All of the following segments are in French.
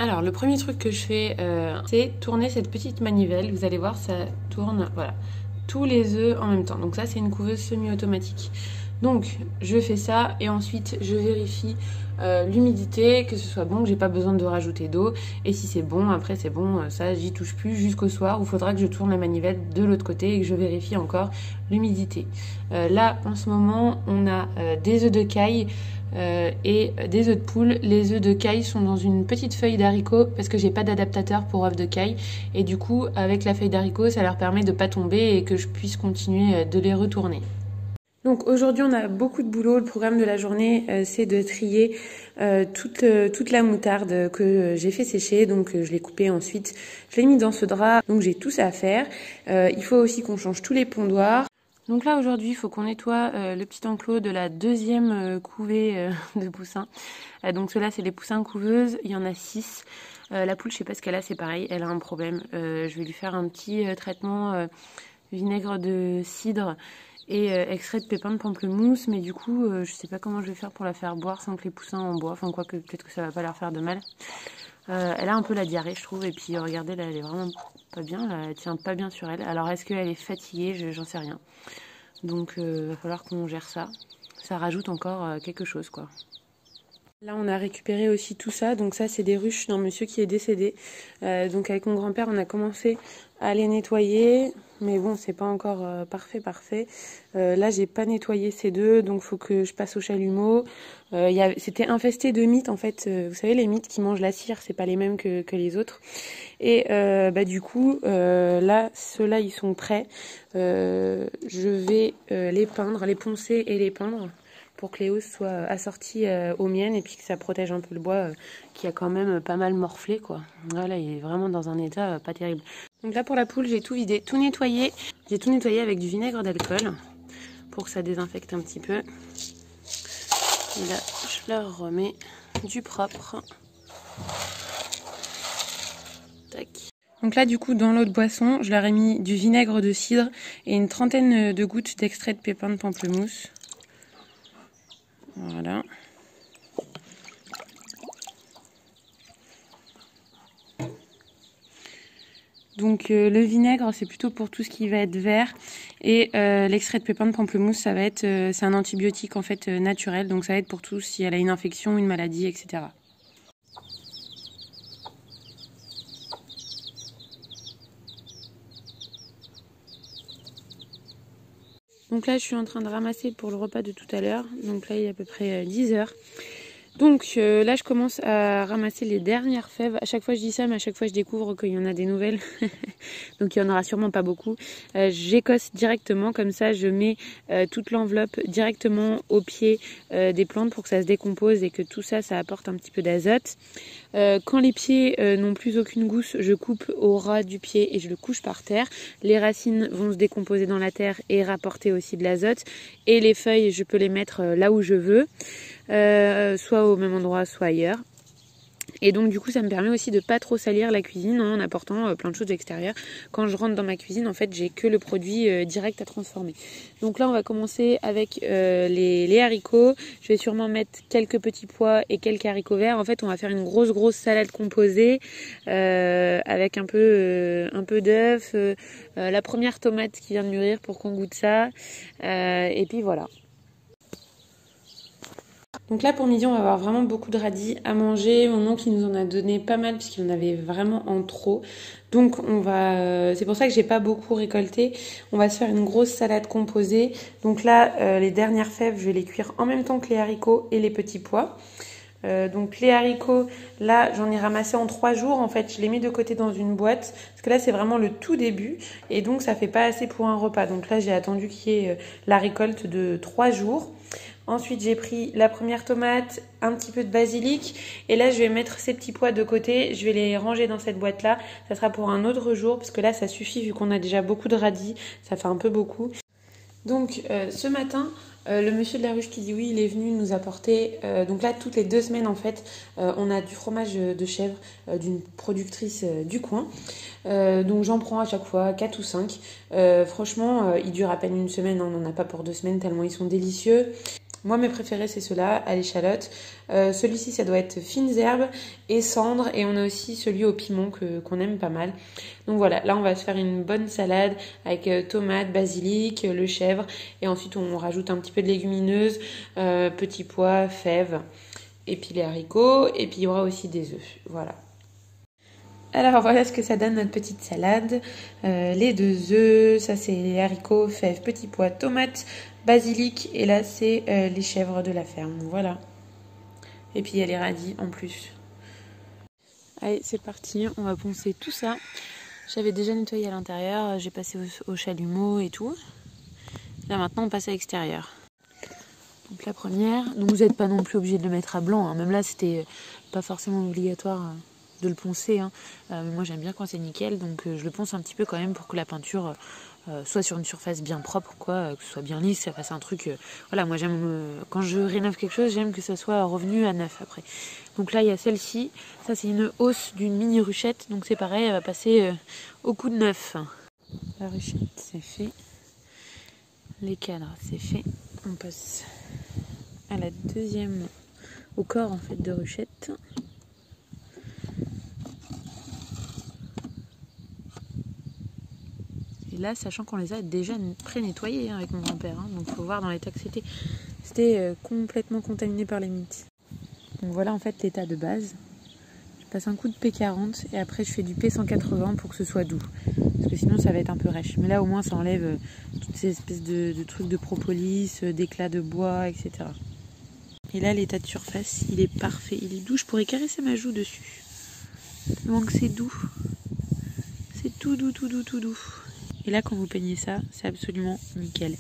Alors le premier truc que je fais, c'est tourner cette petite manivelle. Vous allez voir, ça tourne, voilà, tous les œufs en même temps. Donc ça, c'est une couveuse semi-automatique. Donc je fais ça et ensuite je vérifie l'humidité, que ce soit bon, que j'ai pas besoin de rajouter d'eau. Et si c'est bon, après c'est bon, ça j'y touche plus jusqu'au soir où il faudra que je tourne la manivelle de l'autre côté et que je vérifie encore l'humidité. Là en ce moment on a des œufs de caille et des œufs de poule. Les œufs de caille sont dans une petite feuille d'haricot parce que j'ai pas d'adaptateur pour œufs de caille et du coup avec la feuille d'haricot ça leur permet de pas tomber et que je puisse continuer de les retourner. Donc aujourd'hui on a beaucoup de boulot. Le programme de la journée c'est de trier toute la moutarde que j'ai fait sécher. Donc je l'ai coupée ensuite, je l'ai mis dans ce drap. Donc j'ai tout ça à faire. Il faut aussi qu'on change tous les pondoirs. Donc là aujourd'hui il faut qu'on nettoie le petit enclos de la deuxième couvée de poussins. Donc ceux-là c'est les poussins couveuses, il y en a 6. La poule je sais pas ce qu'elle a, c'est pareil, elle a un problème. Je vais lui faire un petit traitement vinaigre de cidre et extrait de pépins de pamplemousse, mais du coup je sais pas comment je vais faire pour la faire boire sans que les poussins en boivent, enfin quoique peut-être que ça va pas leur faire de mal. Elle a un peu la diarrhée je trouve, et puis regardez là elle est vraiment pas bien, là, elle tient pas bien sur elle. Alors est-ce qu'elle est fatiguée, j'en sais rien. Donc va falloir qu'on gère ça. Ça rajoute encore quelque chose quoi. Là on a récupéré aussi tout ça, donc ça c'est des ruches d'un monsieur qui est décédé. Donc avec mon grand-père on a commencé à les nettoyer, mais bon c'est pas encore parfait. Là j'ai pas nettoyé ces deux, donc faut que je passe au chalumeau. C'était infesté de mites en fait, vous savez les mites qui mangent la cire, c'est pas les mêmes que les autres. Et du coup là ceux-là ils sont prêts. Je vais les peindre, les poncer et les peindre, pour que les hausses soient assorties aux miennes et puis que ça protège un peu le bois qui a quand même pas mal morflé quoi. Voilà, il est vraiment dans un état pas terrible. Donc là pour la poule, j'ai tout vidé, tout nettoyé. J'ai tout nettoyé avec du vinaigre d'alcool pour que ça désinfecte un petit peu. Et là, je leur remets du propre. Tac. Donc là du coup dans l'eau de boisson, je leur ai mis du vinaigre de cidre et une trentaine de gouttes d'extrait de pépins de pamplemousse. Voilà. Donc le vinaigre c'est plutôt pour tout ce qui va être vert et l'extrait de pépins de pamplemousse ça va être c'est un antibiotique en fait naturel, donc ça va être pour tout si elle a une infection, une maladie, etc. Donc là je suis en train de ramasser pour le repas de tout à l'heure, donc là il y a à peu près 10 heures. Donc là je commence à ramasser les dernières fèves. À chaque fois je dis ça, mais à chaque fois je découvre qu'il y en a des nouvelles. Donc il y en aura sûrement pas beaucoup. J'écosse directement, comme ça je mets toute l'enveloppe directement au pied des plantes pour que ça se décompose et que tout ça, ça apporte un petit peu d'azote. Quand les pieds n'ont plus aucune gousse, je coupe au ras du pied et je le couche par terre. Les racines vont se décomposer dans la terre et rapporter aussi de l'azote. Et les feuilles, je peux les mettre là où je veux. Soit au même endroit, soit ailleurs. Et donc du coup ça me permet aussi de pas trop salir la cuisine en apportant plein de choses de l'extérieur. Quand je rentre dans ma cuisine en fait j'ai que le produit direct à transformer. Donc là on va commencer avec les haricots. Je vais sûrement mettre quelques petits pois et quelques haricots verts. En fait on va faire une grosse salade composée avec un peu d'œuf, la première tomate qui vient de mûrir pour qu'on goûte ça. Et puis voilà. Donc là pour midi on va avoir vraiment beaucoup de radis à manger. Mon oncle il nous en a donné pas mal puisqu'il en avait vraiment en trop. Donc c'est pour ça que j'ai pas beaucoup récolté. On va se faire une grosse salade composée. Donc là les dernières fèves je vais les cuire en même temps que les haricots et les petits pois. Donc les haricots, là j'en ai ramassé en 3 jours en fait, je les mets de côté dans une boîte parce que là c'est vraiment le tout début et donc ça fait pas assez pour un repas. Donc là j'ai attendu qu'il y ait la récolte de 3 jours. Ensuite j'ai pris la première tomate, un petit peu de basilic et là je vais mettre ces petits pois de côté, je vais les ranger dans cette boîte là, ça sera pour un autre jour parce que là ça suffit vu qu'on a déjà beaucoup de radis, ça fait un peu beaucoup. Donc ce matin, le monsieur de la ruche qui dit oui, il est venu nous apporter, donc là toutes les 2 semaines en fait, on a du fromage de chèvre d'une productrice du coin. Donc j'en prends à chaque fois 4 ou 5. Franchement, ils durent à peine une semaine, on n'en a pas pour 2 semaines tellement ils sont délicieux. Moi, mes préférés, c'est ceux-là, à l'échalote. Celui-ci, ça doit être fines herbes et cendres. Et on a aussi celui au piment qu'on aime pas mal. Donc voilà, là, on va se faire une bonne salade avec tomates, basilic, le chèvre. Et ensuite, on rajoute un petit peu de légumineuses, petits pois, fèves. Et puis les haricots. Et puis, il y aura aussi des œufs. Voilà. Alors voilà ce que ça donne notre petite salade. Les 2 œufs, ça c'est les haricots, fèves, petits pois, tomates, basilic. Et là c'est les chèvres de la ferme. Voilà. Et puis il y a les radis en plus. Allez, c'est parti. On va poncer tout ça. J'avais déjà nettoyé à l'intérieur. J'ai passé au chalumeau et tout. Là maintenant on passe à l'extérieur. Donc la première. Donc vous n'êtes pas non plus obligé de le mettre à blanc. Hein. Même là c'était pas forcément obligatoire de le poncer, hein. Mais moi j'aime bien quand c'est nickel, donc je le ponce un petit peu quand même pour que la peinture soit sur une surface bien propre, quoi, que ce soit bien lisse, ça fasse un truc. Voilà, moi j'aime quand je rénove quelque chose, j'aime que ça soit revenu à neuf après. Donc là il y a celle-ci, ça c'est une hausse d'une mini ruchette, donc c'est pareil, elle va passer au coup de neuf. La ruchette c'est fait, les cadres c'est fait, on passe à la deuxième, au corps en fait de ruchette. Là, sachant qu'on les a déjà pré-nettoyés avec mon grand-père, hein, donc il faut voir dans l'état que c'était. C'était complètement contaminé par les mites. Donc voilà en fait l'état de base. Je passe un coup de P40 et après je fais du P180 pour que ce soit doux. Parce que sinon ça va être un peu rêche. Mais là au moins ça enlève toutes ces espèces de trucs de propolis, d'éclats de bois, etc. Et là l'état de surface, il est parfait, il est doux. Je pourrais caresser ma joue dessus. Tellement que c'est doux. C'est tout doux, tout doux, tout doux. Et là, quand vous peignez ça, c'est absolument nickel.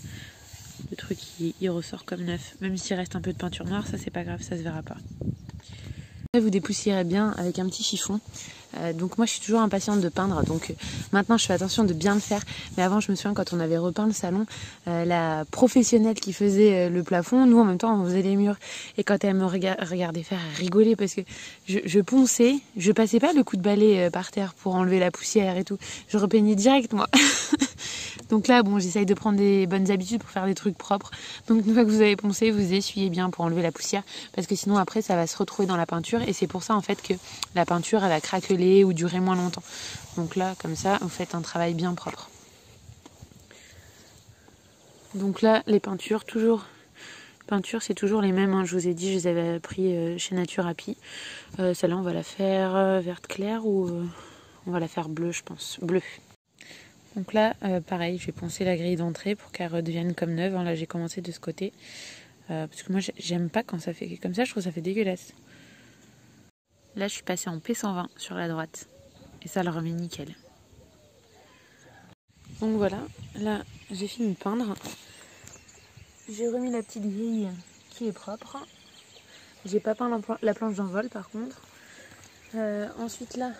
Le truc, il ressort comme neuf. Même s'il reste un peu de peinture noire, ça, c'est pas grave, ça se verra pas. Là, vous dépoussiérez bien avec un petit chiffon. Donc moi, je suis toujours impatiente de peindre. Donc maintenant, je fais attention de bien le faire. Mais avant, je me souviens, quand on avait repeint le salon, la professionnelle qui faisait le plafond, nous, en même temps, on faisait les murs. Et quand elle me regardait faire, elle rigolait parce que je ponçais. Je passais pas le coup de balai par terre pour enlever la poussière et tout. Je repeignais direct, moi. Donc là, bon, j'essaye de prendre des bonnes habitudes pour faire des trucs propres. Donc une fois que vous avez poncé, vous essuyez bien pour enlever la poussière. Parce que sinon, après, ça va se retrouver dans la peinture. Et c'est pour ça, en fait, que la peinture, elle va craqueler ou durer moins longtemps. Donc là, comme ça, vous faites un travail bien propre. Donc là, les peintures, c'est toujours les mêmes. Hein. Je vous ai dit, je les avais pris chez Naturapi. Celle-là, on va la faire verte claire ou on va la faire bleue, je pense. Bleue. Donc là, pareil, je vais poncer la grille d'entrée pour qu'elle redevienne comme neuve. Là, j'ai commencé de ce côté. Parce que moi, j'aime pas quand ça fait comme ça. Je trouve que ça fait dégueulasse. Là, je suis passée en P120 sur la droite. Et ça le remet nickel. Donc voilà, là, j'ai fini de peindre. J'ai remis la petite grille qui est propre. J'ai pas peint la planche d'envol, par contre. Ensuite, là...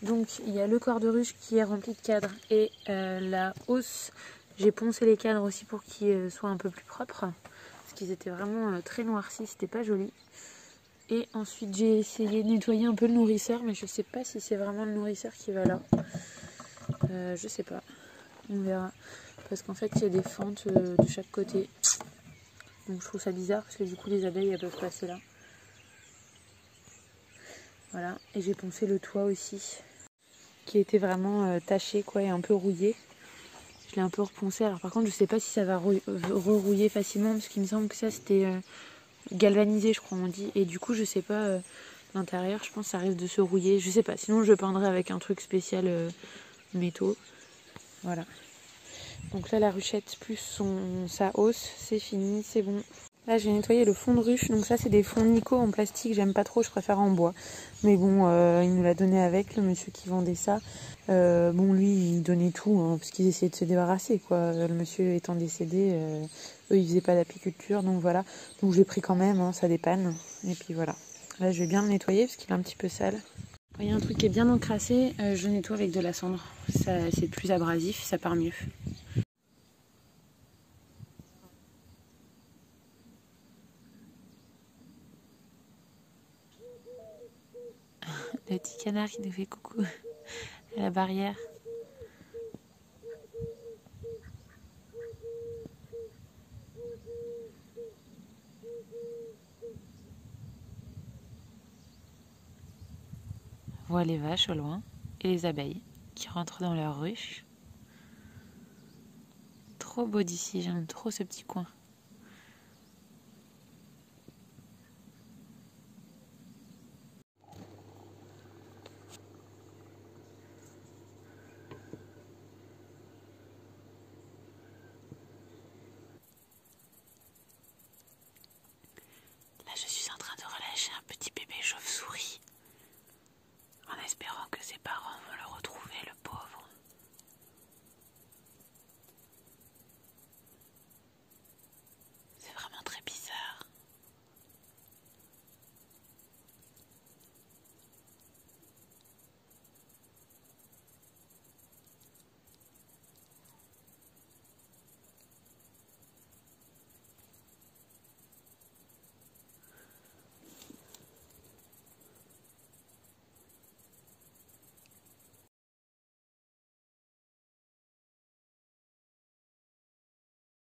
Donc il y a le corps de ruche qui est rempli de cadres et la hausse, j'ai poncé les cadres aussi pour qu'ils soient un peu plus propres. Parce qu'ils étaient vraiment très noircis, c'était pas joli. Et ensuite j'ai essayé de nettoyer un peu le nourrisseur, mais je sais pas si c'est vraiment le nourrisseur qui va là. Je sais pas, on verra. Parce qu'en fait il y a des fentes de chaque côté. Donc je trouve ça bizarre parce que du coup les abeilles elles peuvent passer là. Voilà, et j'ai poncé le toit aussi, qui était vraiment taché quoi et un peu rouillé. Je l'ai un peu reponcé. Alors par contre, je sais pas si ça va rerouiller facilement parce qu'il me semble que ça c'était galvanisé, je crois on dit. Et du coup, je sais pas l'intérieur. Je pense que ça risque de se rouiller. Je sais pas. Sinon, je peindrai avec un truc spécial métaux. Voilà. Donc là, la ruchette plus sa hausse, c'est fini, c'est bon. Là, j'ai nettoyé le fond de ruche. Donc ça, c'est des fonds Nico en plastique. J'aime pas trop, je préfère en bois. Mais bon, il nous l'a donné avec, le monsieur qui vendait ça. Bon, lui, il donnait tout, hein, parce qu'ils essayaient de se débarrasser, quoi. Le monsieur étant décédé, eux, ils faisaient pas d'apiculture, donc voilà. Donc je l'ai pris quand même, hein, ça dépanne. Et puis voilà. Là, je vais bien le nettoyer, parce qu'il est un petit peu sale. Il y a un truc qui est bien encrassé, je nettoie avec de la cendre. C'est plus abrasif, ça part mieux. Le petit canard qui nous fait coucou à la barrière. On voit les vaches au loin et les abeilles qui rentrent dans leur ruche. Trop beau d'ici, j'aime trop ce petit coin.